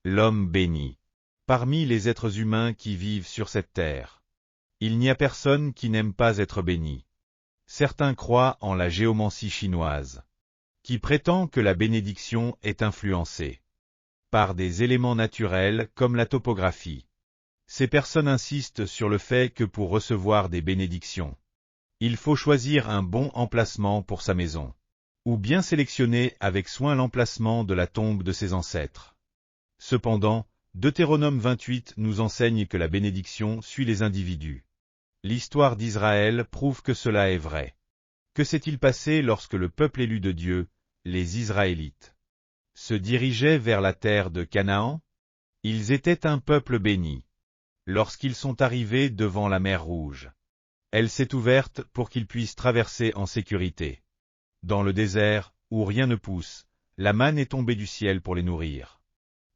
l'homme béni. Parmi les êtres humains qui vivent sur cette terre, il n'y a personne qui n'aime pas être béni. Certains croient en la géomancie chinoise, qui prétend que la bénédiction est influencée par des éléments naturels comme la topographie. Ces personnes insistent sur le fait que pour recevoir des bénédictions, il faut choisir un bon emplacement pour sa maison, ou bien sélectionner avec soin l'emplacement de la tombe de ses ancêtres. Cependant, Deutéronome 28 nous enseigne que la bénédiction suit les individus. L'histoire d'Israël prouve que cela est vrai. Que s'est-il passé lorsque le peuple élu de Dieu, les Israélites, se dirigeait vers la terre de Canaan? Ils étaient un peuple béni. Lorsqu'ils sont arrivés devant la mer Rouge, elle s'est ouverte pour qu'ils puissent traverser en sécurité. Dans le désert, où rien ne pousse, la manne est tombée du ciel pour les nourrir.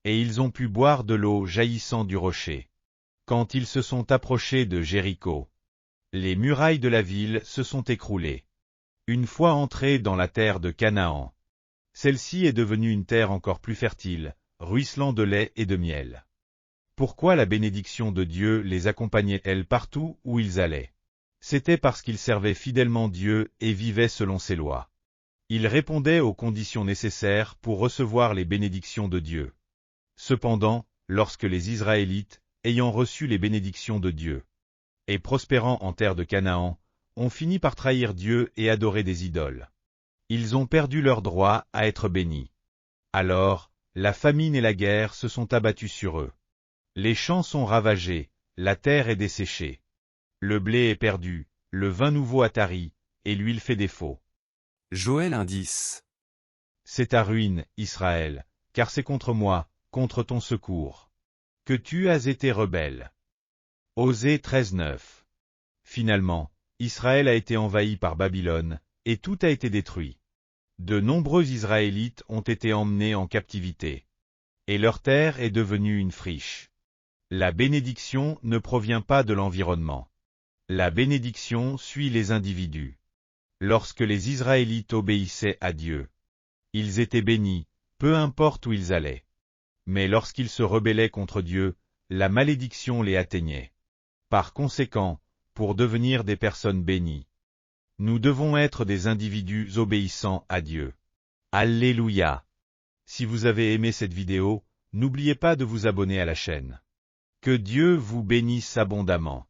Et ils ont pu boire de l'eau jaillissant du rocher. Quand ils se sont approchés de Jéricho, les murailles de la ville se sont écroulées. Une fois entrés dans la terre de Canaan, celle-ci est devenue une terre encore plus fertile, ruisselant de lait et de miel. Pourquoi la bénédiction de Dieu les accompagnait-elle partout où ils allaient? C'était parce qu'ils servaient fidèlement Dieu et vivaient selon ses lois. Ils répondaient aux conditions nécessaires pour recevoir les bénédictions de Dieu. Cependant, lorsque les Israélites, ayant reçu les bénédictions de Dieu, et prospérant en terre de Canaan, ont fini par trahir Dieu et adorer des idoles, ils ont perdu leur droit à être bénis. Alors, la famine et la guerre se sont abattues sur eux. Les champs sont ravagés, la terre est desséchée. Le blé est perdu, le vin nouveau a tari, et l'huile fait défaut. Joël 1:10. C'est ta ruine, Israël, car c'est contre moi, contre ton secours, que tu as été rebelle. Osée 13:9. Finalement, Israël a été envahi par Babylone, et tout a été détruit. De nombreux Israélites ont été emmenés en captivité, et leur terre est devenue une friche. La bénédiction ne provient pas de l'environnement. La bénédiction suit les individus. Lorsque les Israélites obéissaient à Dieu, ils étaient bénis, peu importe où ils allaient. Mais lorsqu'ils se rebellaient contre Dieu, la malédiction les atteignait. Par conséquent, pour devenir des personnes bénies, nous devons être des individus obéissants à Dieu. Alléluia! Si vous avez aimé cette vidéo, n'oubliez pas de vous abonner à la chaîne. Que Dieu vous bénisse abondamment.